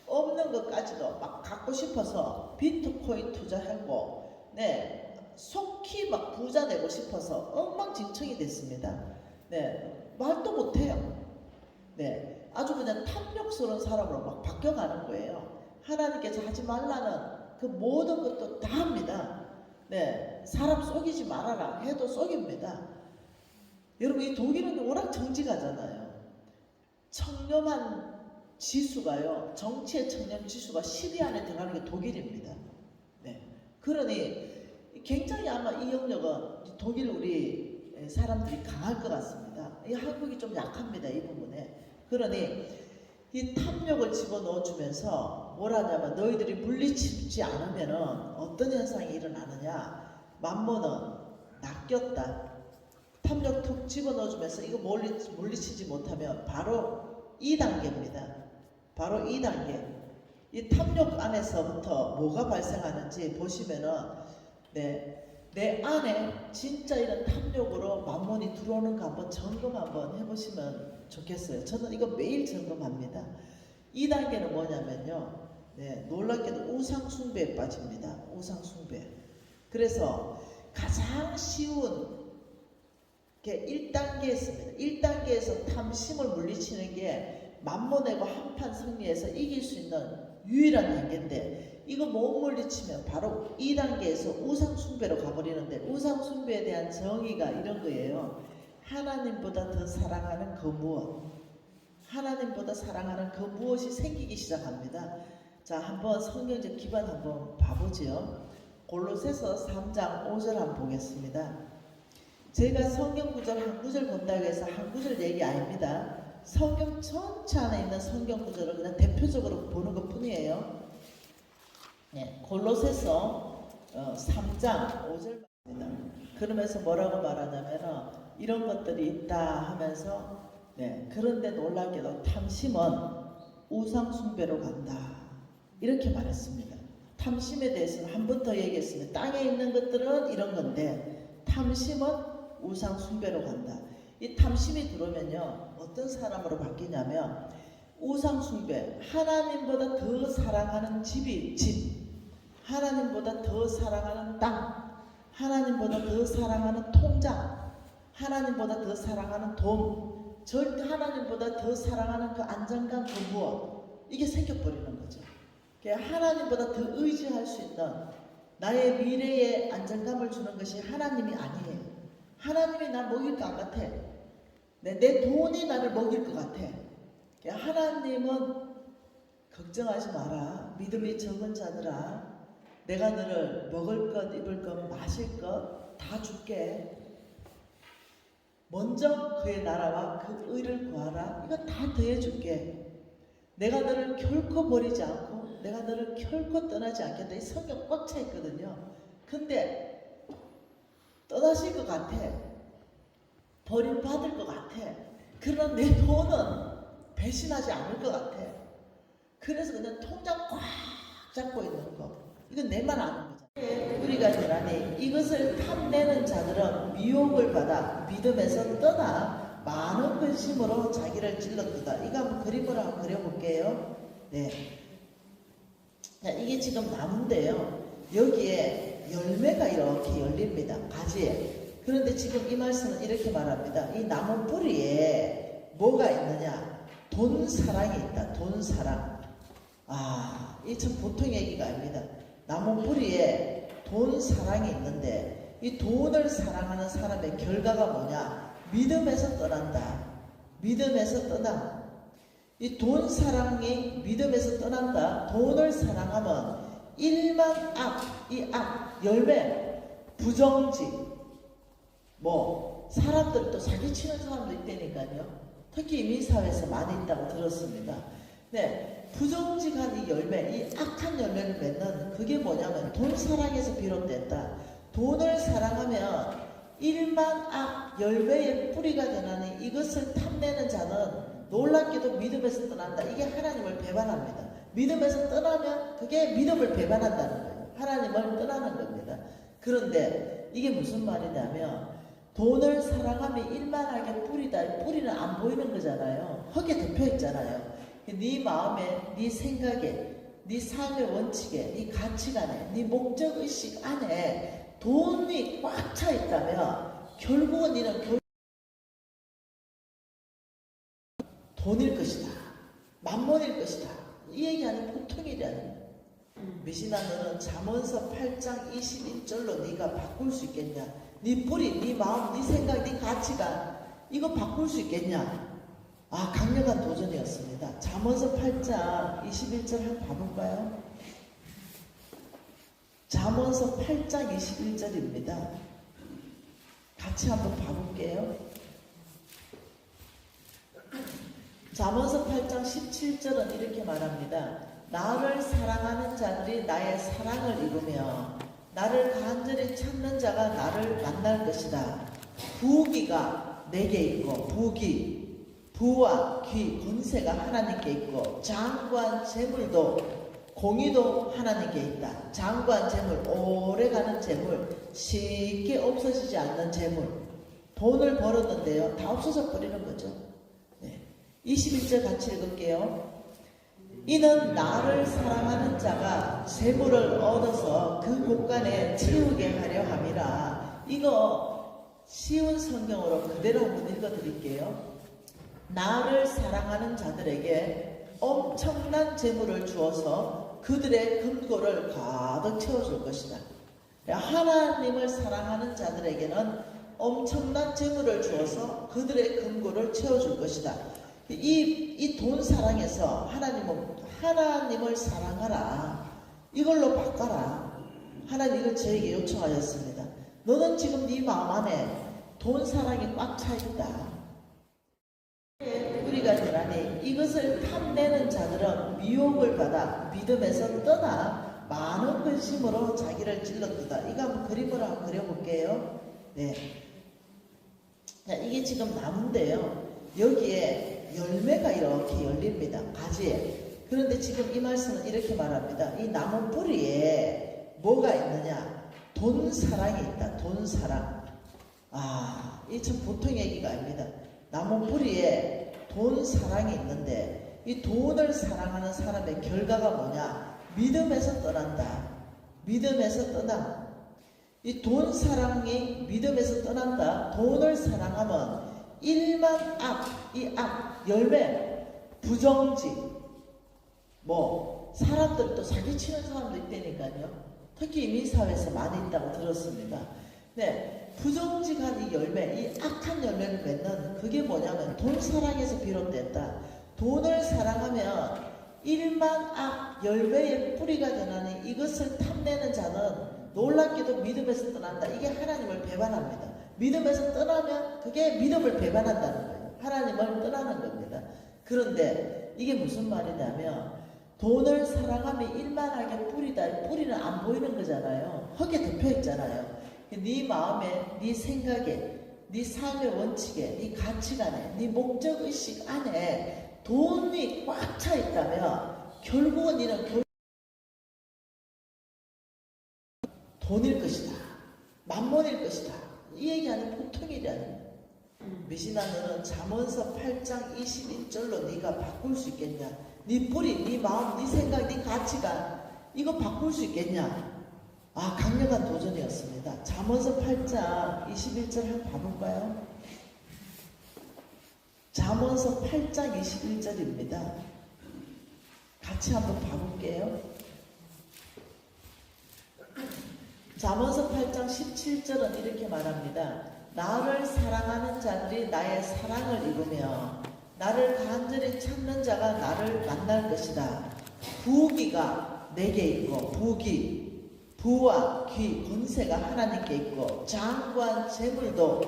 없는 것까지도 막 갖고 싶어서 비트코인 투자하고, 속히 막 부자 되고 싶어서 엉망진창이 됐습니다. 말도 못해요. 아주 그냥 탐욕스러운 사람으로 막 바뀌어가는 거예요. 하나님께서 하지 말라는 그 모든 것도 다 합니다. 사람 속이지 말아라 해도 속입니다. 여러분, 이 독일은 워낙 정직하잖아요. 청렴한 지수가요, 정치의 청렴 지수가 10위 안에 들어가는 게 독일입니다. 그러니 굉장히 아마 이 영역은 독일 우리 사람들이 강할 것 같습니다. 이 한국이 좀 약합니다, 이 부분에. 그러니 이 탐욕을 집어넣어 주면서 뭘 하냐면, 너희들이 물리치지 않으면은 어떤 현상이 일어나느냐? 만몬은 낚였다. 탐욕 툭 집어넣어 주면서 이거 물리치지 못하면 바로 2단계입니다. 바로 2단계. 이 탐욕 안에서부터 뭐가 발생하는지 보시면은, 내 안에 진짜 이런 탐욕으로 만몬이 들어오는가 한번 점검 한번 해보시면 좋겠어요. 저는 이거 매일 점검합니다. 2단계는 뭐냐면요, 놀랍게도 우상숭배에 빠집니다. 우상숭배. 그래서 가장 쉬운 게 1단계였습니다. 1단계에서 탐심을 물리치는 게 만몬에고 한판 승리해서 이길 수 있는 유일한 단계인데, 이거 못 물리치면 바로 2단계에서 우상숭배로 가버리는데, 우상숭배에 대한 정의가 이런 거예요. 하나님보다 더 사랑하는 그 무엇, 하나님보다 사랑하는 그 무엇이 생기기 시작합니다. 자, 한번 성경적 기반 한번 봐보죠. 골로새서 3장 5절 한번 보겠습니다. 제가 성경 구절 한 구절 본다고 해서 한 구절 얘기 아닙니다. 성경 전체 안에 있는 성경 구절을 그냥 대표적으로 보는 것 뿐이에요. 골로새서 3장 5절입니다. 그러면서 뭐라고 말하냐면, 이런 것들이 있다 하면서, 그런데 놀랍게도 탐심은 우상숭배로 간다 이렇게 말했습니다. 탐심에 대해서는 한 번 더 얘기했습니다. 땅에 있는 것들은 이런 건데 탐심은 우상숭배로 간다. 이 탐심이 들어오면요, 어떤 사람으로 바뀌냐면, 우상숭배, 하나님보다 더 사랑하는 집, 하나님보다 더 사랑하는 땅, 하나님보다 더 사랑하는 통장, 하나님보다 더 사랑하는 돈, 절대 하나님보다 더 사랑하는 그 안정감, 그 무엇, 이게 생겨버리는 거죠. 하나님보다 더 의지할 수 있는 나의 미래에 안정감을 주는 것이 하나님이 아니에요. 하나님이 나 먹일 것 같아. 내 돈이 나를 먹일 것 같아. 하나님은 걱정하지 마라. 믿음이 적은 자들아, 내가 너를 먹을 것, 입을 것, 마실 것 다 줄게. 먼저 그의 나라와 그 의를 구하라. 이거 다 더해줄게. 내가 너를 결코 버리지 않고 내가 너를 결코 떠나지 않겠다. 이 성경 꽉 차 있거든요. 근데 떠나실 것 같아. 버림받을 것 같아. 그러나 내 돈은 배신하지 않을 것 같아. 그래서 그냥 통장 꽉 잡고 있는 거. 이건 내만 아는 거잖아. 우리가 되라니 이것을 탐내는 자들은 미혹을 받아 믿음에서 떠나 많은 근심으로 자기를 찔렀다. 이거 한번 그림으로 한번 그려볼게요. 자, 이게 지금 나무인데요. 여기에 열매가 이렇게 열립니다. 가지에. 그런데 지금 이 말씀은 이렇게 말합니다. 이 나무 뿌리에 뭐가 있느냐? 돈 사랑이 있다. 돈 사랑. 이 참 보통 얘기가 아닙니다. 나무 뿌리에 돈 사랑이 있는데, 이 돈을 사랑하는 사람의 결과가 뭐냐? 믿음에서 떠난다. 믿음에서 떠나. 이 돈 사랑이 믿음에서 떠난다. 돈을 사랑하면 일만 악, 이 악, 열매, 부정직, 사람들 또 사기치는 사람도 있다니까요. 특히 이민사회에서 많이 있다고 들었습니다. 네, 부정직한 이 열매, 이 악한 열매를 맺는 그게 뭐냐면 돈 사랑에서 비롯됐다. 돈을 사랑하면 일만 악, 열매의 뿌리가 되나니 이것을 탐내는 자는 놀랍게도 믿음에서 떠난다. 이게 하나님을 배반합니다. 믿음에서 떠나면 그게 믿음을 배반한다는 거예요. 하나님을 떠나는 겁니다. 그런데 이게 무슨 말이냐면 돈을 사랑하면 일만하게 뿌리다. 뿌리는 안 보이는 거잖아요. 흙에 덮여 있잖아요. 네 마음에, 네 생각에, 네 삶의 원칙에, 네 가치관에, 네 목적의식 안에 돈이 꽉 차 있다면 결국은 너는 돈일 것이다. 만몬일 것이다. 이 얘기하는 보통 일이 아니에요. 미신아, 너는 잠언서 8장 21절로 네가 바꿀 수 있겠냐? 네 뿌리, 네 마음, 네 생각, 네 가치관 이거 바꿀 수 있겠냐? 강력한 도전이었습니다. 잠언서 8장 21절 한번 봐볼까요? 잠언서 8장 21절입니다. 같이 한번 봐볼게요. 잠언서 8장 17절은 이렇게 말합니다. 나를 사랑하는 자들이 나의 사랑을 이루며 나를 간절히 찾는 자가 나를 만날 것이다. 부귀가 내게 있고 부와 귀, 권세가 하나님께 있고 장구한 재물도 공의도 하나님께 있다. 장구한 재물, 오래가는 재물, 쉽게 없어지지 않는 재물. 돈을 벌었는데요, 다 없어져 버리는 거죠. 21절 같이 읽을게요. 이는 나를 사랑하는 자가 재물을 얻어서 그 곳간에 채우게 하려 함이라. 이거 쉬운 성경으로 그대로 한번 읽어드릴게요. 나를 사랑하는 자들에게 엄청난 재물을 주어서 그들의 금고를 가득 채워줄 것이다. 하나님을 사랑하는 자들에게는 엄청난 재물을 주어서 그들의 금고를 채워줄 것이다. 이 돈 사랑에서 하나님을 사랑하라. 이걸로 바꿔라. 하나님 이걸 저에게 요청하셨습니다. 너는 지금 네 마음 안에 돈 사랑이 꽉 차 있다. 뿌리가 되라니 이것을 탐내는 자들은 미혹을 받아 믿음에서 떠나 많은 근심으로 자기를 찔러두다. 이거 한번 그림으로 한번 그려볼게요. 네. 자, 이게 지금 나무인데요. 여기에 열매가 이렇게 열립니다. 가지에. 그런데 지금 이 말씀은 이렇게 말합니다. 이 나무 뿌리에 뭐가 있느냐? 돈 사랑이 있다. 돈 사랑. 이 참 보통 얘기가 아닙니다. 나무 뿌리에 돈 사랑이 있는데 이 돈을 사랑하는 사람의 결과가 뭐냐? 믿음에서 떠난다. 믿음에서 떠나. 이 돈 사랑이 믿음에서 떠난다. 돈을 사랑하면 일만 악, 이 악, 열매, 부정직, 사람들 또 사기치는 사람도 있다니까요. 특히 이민사회에서 많이 있다고 들었습니다. 네, 부정직한 이 열매, 이 악한 열매를 맺는 그게 뭐냐면 돈 사랑에서 비롯됐다. 돈을 사랑하면 일만 악, 열매의 뿌리가 되나니 이것을 탐내는 자는 놀랍게도 믿음에서 떠난다. 이게 하나님을 배반합니다. 믿음에서 떠나면 그게 믿음을 배반한다는 거예요. 하나님을 떠나는 겁니다. 그런데 이게 무슨 말이냐면 돈을 사랑하면 일만하게 뿌리다. 뿌리는 안 보이는 거잖아요. 흙에 덮여 있잖아요. 네 마음에, 네 생각에, 네 삶의 원칙에, 네 가치관에, 네 목적의식 안에 돈이 꽉 차 있다면 결국은 너는 돈일 것이다. 만몬일 것이다. 이 얘기하는 보통 일이 아니에요. 미신아, 너는 잠언서 8장 21절로 네가 바꿀 수 있겠냐? 네 뿌리, 네 마음, 네 생각, 네 가치관 이거 바꿀 수 있겠냐? 강력한 도전이었습니다. 잠언서 8장 21절 한번 봐볼까요? 잠언서 8장 21절입니다. 같이 한번 봐볼게요. 잠언서 8장 17절은 이렇게 말합니다. 나를 사랑하는 자들이 나의 사랑을 이루며 나를 간절히 찾는 자 자가 나를 만날 것이다. 부귀가 내게 있고 부와 귀, 권세가 하나님께 있고 장관, 재물도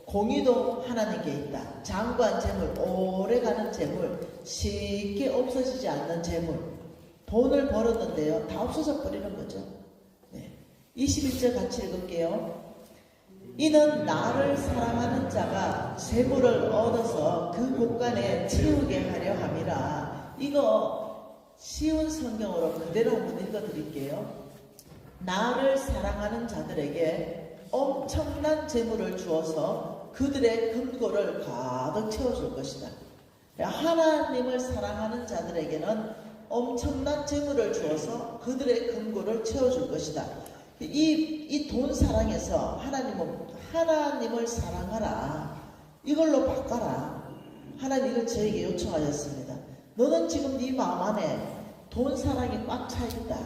공의도 하나님께 있다. 장관, 재물, 오래가는 재물, 쉽게 없어지지 않는 재물. 돈을 벌었는데요, 다 없어져 버리는 거죠. 네. 21절 같이 읽을게요. 이는 나를 사랑하는 자가 재물을 얻어서 그 곳간에 채우게 하려 함이라. 이거 쉬운 성경으로 그대로 한번 읽어드릴게요. 나를 사랑하는 자들에게 엄청난 재물을 주어서 그들의 금고를 가득 채워줄 것이다. 하나님을 사랑하는 자들에게는 엄청난 재물을 주어서 그들의 금고를 채워줄 것이다. 이 돈 사랑에서 하나님을 사랑하라. 이걸로 바꿔라. 하나님 이걸 저에게 요청하셨습니다. 너는 지금 네 마음 안에 돈 사랑이 꽉 차 있다.